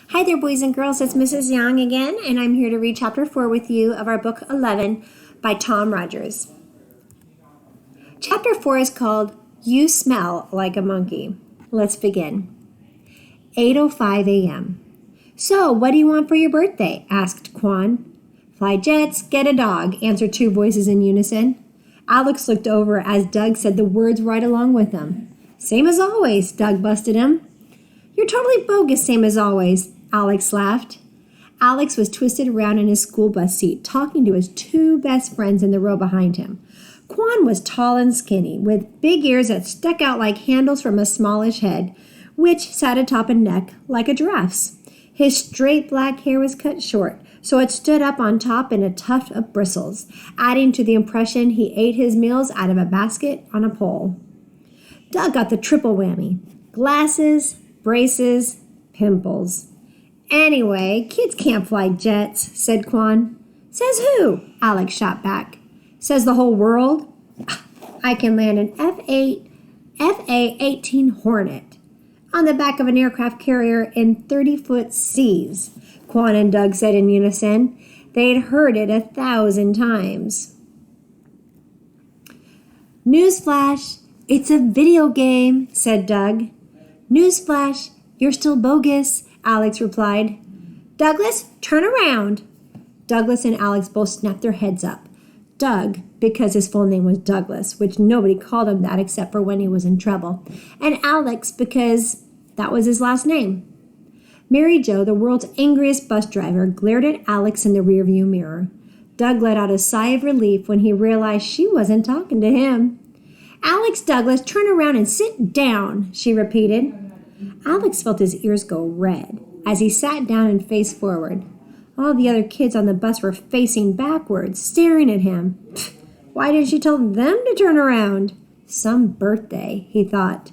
Hi there, boys and girls. It's Mrs. Young again, and I'm here to read Chapter 4 with you of our book 11 by Tom Rogers. Chapter 4 is called You Smell Like a Monkey. Let's begin. 8:05 a.m. So, what do you want for your birthday? Asked Quan. Fly jets, get a dog, answered two voices in unison. Alex looked over as Doug said the words right along with him. Same as always, Doug busted him. You're totally bogus, same as always, Alex laughed. Alex was twisted around in his school bus seat, talking to his two best friends in the row behind him. Quan was tall and skinny, with big ears that stuck out like handles from a smallish head, which sat atop a neck like a giraffe's. His straight black hair was cut short, so it stood up on top in a tuft of bristles, adding to the impression he ate his meals out of a basket on a pole. Doug got the triple whammy: glasses, braces, pimples. Anyway, kids can't fly jets, said Quan. Says who? Alex shot back. Says the whole world? I can land an FA-18 Hornet on the back of an aircraft carrier in 30-foot seas, Quan and Doug said in unison. They'd heard it 1,000 times. Newsflash, it's a video game, said Doug. Newsflash, you're still bogus, Alex replied. Douglas, turn around. Douglas and Alex both snapped their heads up. Doug, because his full name was Douglas, which nobody called him that except for when he was in trouble, and Alex because that was his last name. Mary Jo, the world's angriest bus driver, glared at Alex in the rearview mirror. Doug let out a sigh of relief when he realized she wasn't talking to him. Alex Douglas, turn around and sit down, she repeated. Alex felt his ears go red as he sat down and faced forward. All the other kids on the bus were facing backwards, staring at him. Why didn't she tell them to turn around? Some birthday, he thought.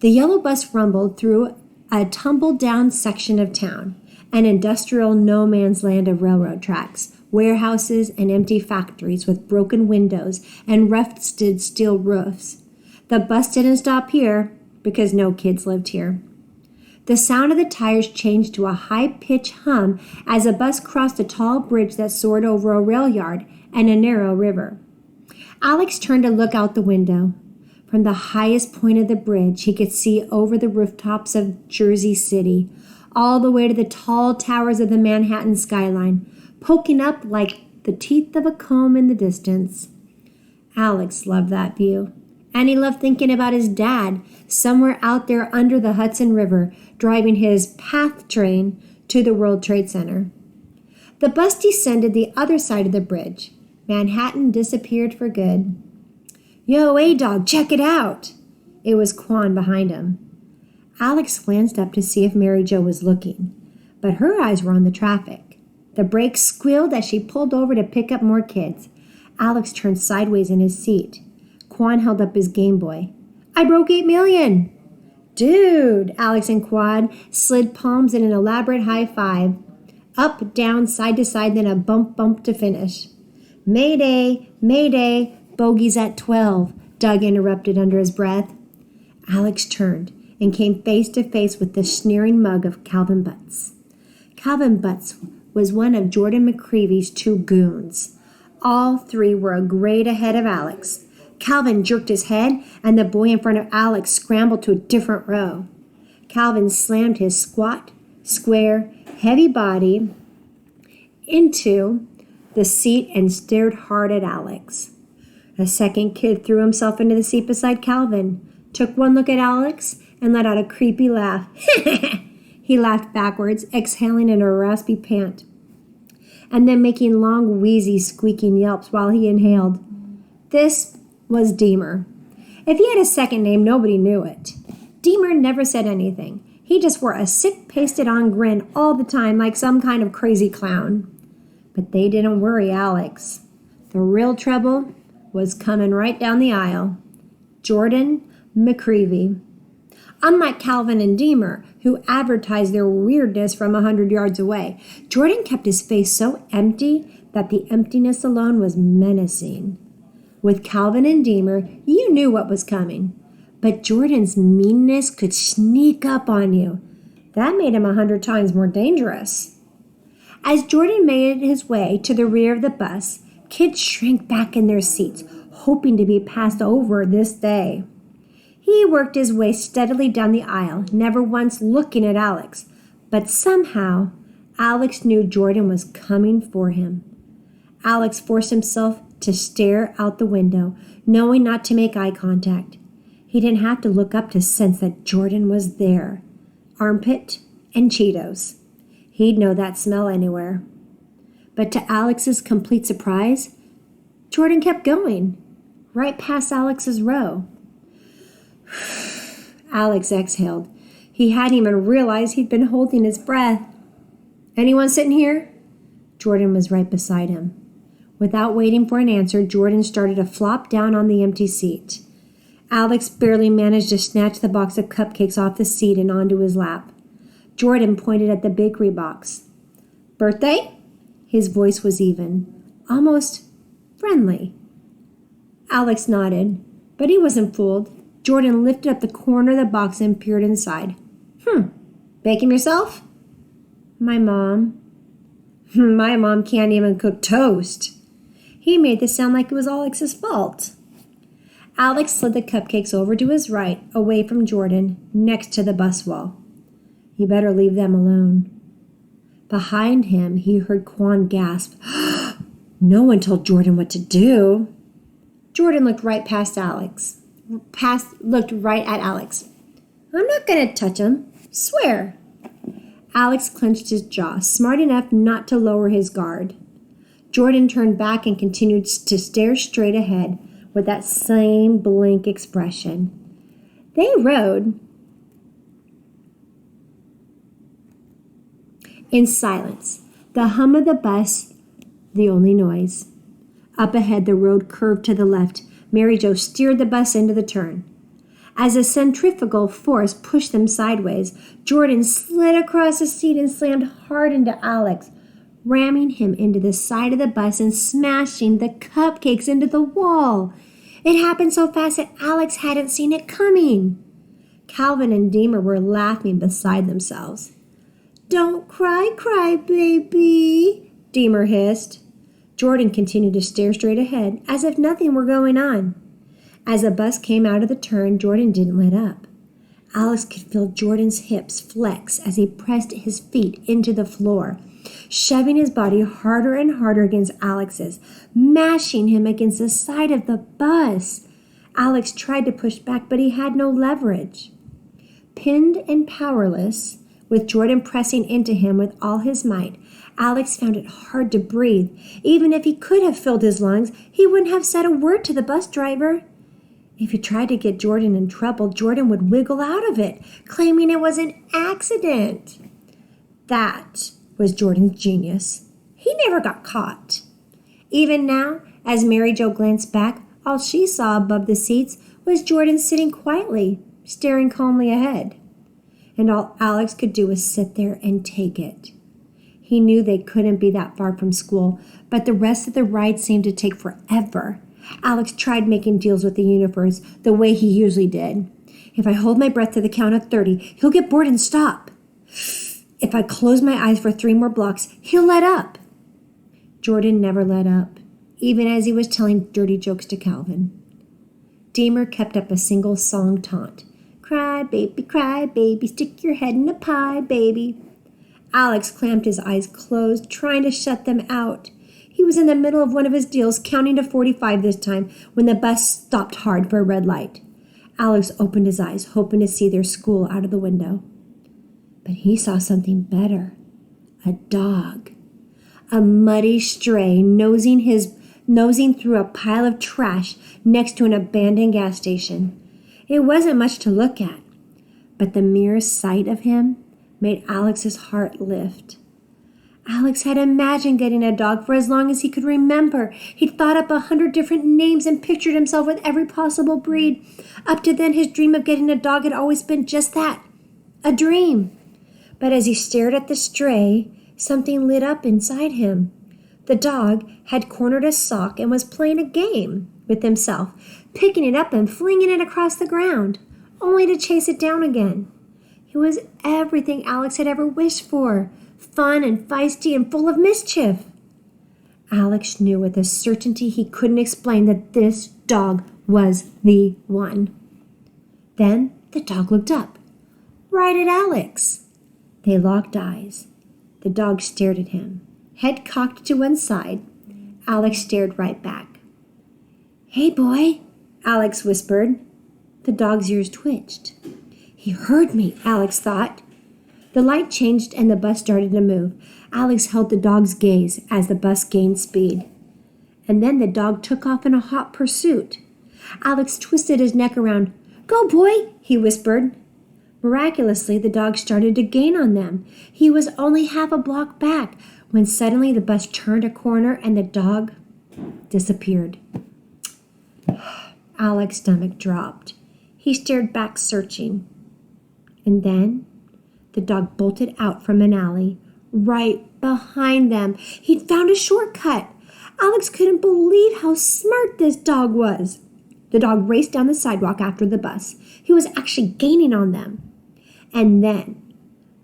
The yellow bus rumbled through a tumbled-down section of town, an industrial no-man's land of railroad tracks, warehouses and empty factories with broken windows and rusted steel roofs. The bus didn't stop here because no kids lived here. The sound of the tires changed to a high-pitched hum as the bus crossed a tall bridge that soared over a rail yard and a narrow river. Alex turned to look out the window. From the highest point of the bridge, he could see over the rooftops of Jersey City, all the way to the tall towers of the Manhattan skyline, poking up like the teeth of a comb in the distance. Alex loved that view. And he loved thinking about his dad, somewhere out there under the Hudson River, driving his PATH train to the World Trade Center. The bus descended the other side of the bridge. Manhattan disappeared for good. Yo, A-Dog, check it out! It was Quan behind him. Alex glanced up to see if Mary Jo was looking, but her eyes were on the traffic. The brakes squealed as she pulled over to pick up more kids. Alex turned sideways in his seat. Quan held up his Game Boy. I broke 8 million! Dude! Alex and Quad slid palms in an elaborate high five. Up, down, side to side, then a bump to finish. Mayday! Mayday! Bogies at 12, Doug interrupted under his breath. Alex turned and came face to face with the sneering mug of Calvin Butts. Calvin Butts was one of Jordan McCreevy's two goons. All three were a grade ahead of Alex. Calvin jerked his head, and the boy in front of Alex scrambled to a different row. Calvin slammed his squat, square, heavy body into the seat and stared hard at Alex. A second kid threw himself into the seat beside Calvin, took one look at Alex, and let out a creepy laugh. He laughed backwards, exhaling in a raspy pant, and then making long, wheezy, squeaking yelps while he inhaled. This was Deemer. If he had a second name, nobody knew it. Deemer never said anything. He just wore a sick, pasted-on grin all the time like some kind of crazy clown. But they didn't worry Alex. The real trouble was coming right down the aisle. Jordan McCreevy. Unlike Calvin and Deemer, who advertised their weirdness from 100 yards away, Jordan kept his face so empty that the emptiness alone was menacing. With Calvin and Deemer, you knew what was coming. But Jordan's meanness could sneak up on you. That made him 100 times more dangerous. As Jordan made his way to the rear of the bus, kids shrank back in their seats, hoping to be passed over this day. He worked his way steadily down the aisle, never once looking at Alex. But somehow, Alex knew Jordan was coming for him. Alex forced himself to stare out the window, knowing not to make eye contact. He didn't have to look up to sense that Jordan was there. Armpit and Cheetos. He'd know that smell anywhere. But to Alex's complete surprise, Jordan kept going, right past Alex's row. Alex exhaled. He hadn't even realized he'd been holding his breath. "Anyone sitting here?" Jordan was right beside him. Without waiting for an answer, Jordan started to flop down on the empty seat. Alex barely managed to snatch the box of cupcakes off the seat and onto his lap. Jordan pointed at the bakery box. "Birthday?" His voice was even, almost friendly. Alex nodded, but he wasn't fooled. Jordan lifted up the corner of the box and peered inside. Bake him yourself?" "My mom." "My mom can't even cook toast." He made this sound like it was Alex's fault. Alex slid the cupcakes over to his right, away from Jordan, next to the bus wall. "You better leave them alone." Behind him, he heard Quan gasp, "No one told Jordan what to do." Jordan looked right past Alex. Looked right at Alex. "I'm not going to touch him. Swear." Alex clenched his jaw, smart enough not to lower his guard. Jordan turned back and continued to stare straight ahead with that same blank expression. They rode in silence, the hum of the bus the only noise. Up ahead, the road curved to the left. Mary Jo steered the bus into the turn. As a centrifugal force pushed them sideways, Jordan slid across the seat and slammed hard into Alex, ramming him into the side of the bus and smashing the cupcakes into the wall. It happened so fast that Alex hadn't seen it coming. Calvin and Deemer were laughing beside themselves. "Don't cry, cry, baby," Deemer hissed. Jordan continued to stare straight ahead, as if nothing were going on. As the bus came out of the turn, Jordan didn't let up. Alex could feel Jordan's hips flex as he pressed his feet into the floor, shoving his body harder and harder against Alex's, mashing him against the side of the bus. Alex tried to push back, but he had no leverage. Pinned and powerless, with Jordan pressing into him with all his might, Alex found it hard to breathe. Even if he could have filled his lungs, he wouldn't have said a word to the bus driver. If he tried to get Jordan in trouble, Jordan would wiggle out of it, claiming it was an accident. That was Jordan's genius. He never got caught. Even now, as Mary Jo glanced back, all she saw above the seats was Jordan sitting quietly, staring calmly ahead. And all Alex could do was sit there and take it. He knew they couldn't be that far from school, but the rest of the ride seemed to take forever. Alex tried making deals with the universe the way he usually did. If I hold my breath to the count of 30, he'll get bored and stop. If I close my eyes for 3 more blocks, he'll let up. Jordan never let up, even as he was telling dirty jokes to Calvin. Deemer kept up a single song taunt. Cry, baby, stick your head in a pie, baby. Alex clamped his eyes closed, trying to shut them out. He was in the middle of one of his deals, counting to 45 this time, when the bus stopped hard for a red light. Alex opened his eyes, hoping to see their school out of the window. But he saw something better. A dog. A muddy stray nosing through a pile of trash next to an abandoned gas station. It wasn't much to look at, but the mere sight of him made Alex's heart lift. Alex had imagined getting a dog for as long as he could remember. He'd thought up 100 different names and pictured himself with every possible breed. Up to then, his dream of getting a dog had always been just that, a dream. But as he stared at the stray, something lit up inside him. The dog had cornered a sock and was playing a game with himself, picking it up and flinging it across the ground, only to chase it down again. He was everything Alex had ever wished for, fun and feisty and full of mischief. Alex knew with a certainty he couldn't explain that this dog was the one. Then the dog looked up, right at Alex. They locked eyes. The dog stared at him, head cocked to one side. Alex stared right back. "Hey, boy," Alex whispered. The dog's ears twitched. He heard me, Alex thought. The light changed and the bus started to move. Alex held the dog's gaze as the bus gained speed. And then the dog took off in a hot pursuit. Alex twisted his neck around. "Go, boy," he whispered. Miraculously, the dog started to gain on them. He was only half a block back when suddenly the bus turned a corner and the dog disappeared. Alex's stomach dropped. He stared back, searching. And then the dog bolted out from an alley right behind them. He'd found a shortcut. Alex couldn't believe how smart this dog was. The dog raced down the sidewalk after the bus. He was actually gaining on them. And then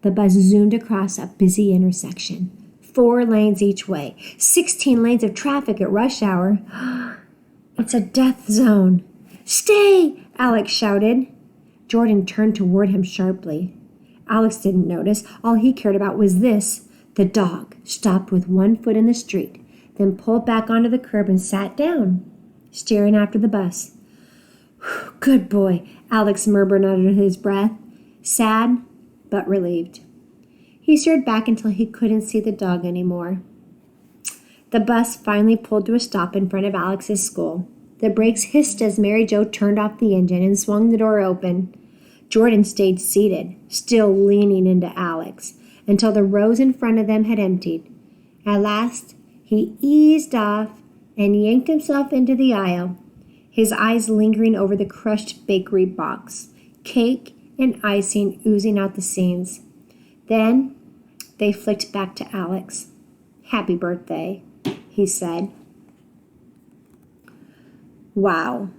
the bus zoomed across a busy intersection. 4 lanes each way. 16 lanes of traffic at rush hour. It's a death zone. "Stay!" Alex shouted. Jordan turned toward him sharply. Alex didn't notice. All he cared about was this. The dog stopped with one foot in the street, then pulled back onto the curb and sat down, staring after the bus. "Good boy," Alex murmured under his breath, sad but relieved. He stared back until he couldn't see the dog anymore. The bus finally pulled to a stop in front of Alex's school. The brakes hissed as Mary Jo turned off the engine and swung the door open. Jordan stayed seated, still leaning into Alex, until the rows in front of them had emptied. At last, he eased off and yanked himself into the aisle, his eyes lingering over the crushed bakery box, cake and icing oozing out the seams. Then they flicked back to Alex. "Happy birthday," he said. Wow,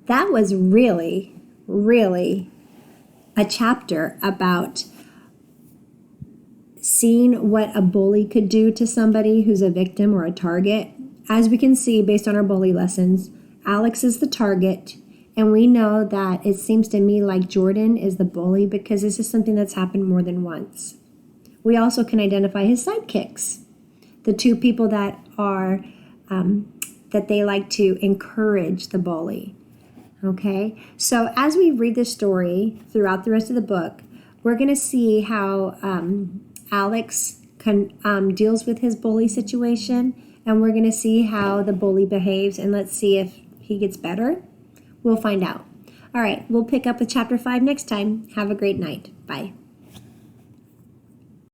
that was really a chapter about seeing what a bully could do to somebody who's a victim or a target. As we can see based on our bully lessons, Alex is the target, and we know that it seems to me like Jordan is the bully because this is something that's happened more than once. We also can identify his sidekicks, the two people that are that they like to encourage the bully. Okay, so as we read this story throughout the rest of the book, we're going to see how Alex deals with his bully situation, and we're going to see how the bully behaves, and let's see if he gets better. We'll find out. All right, we'll pick up with chapter 5 next time. Have a great night. Bye.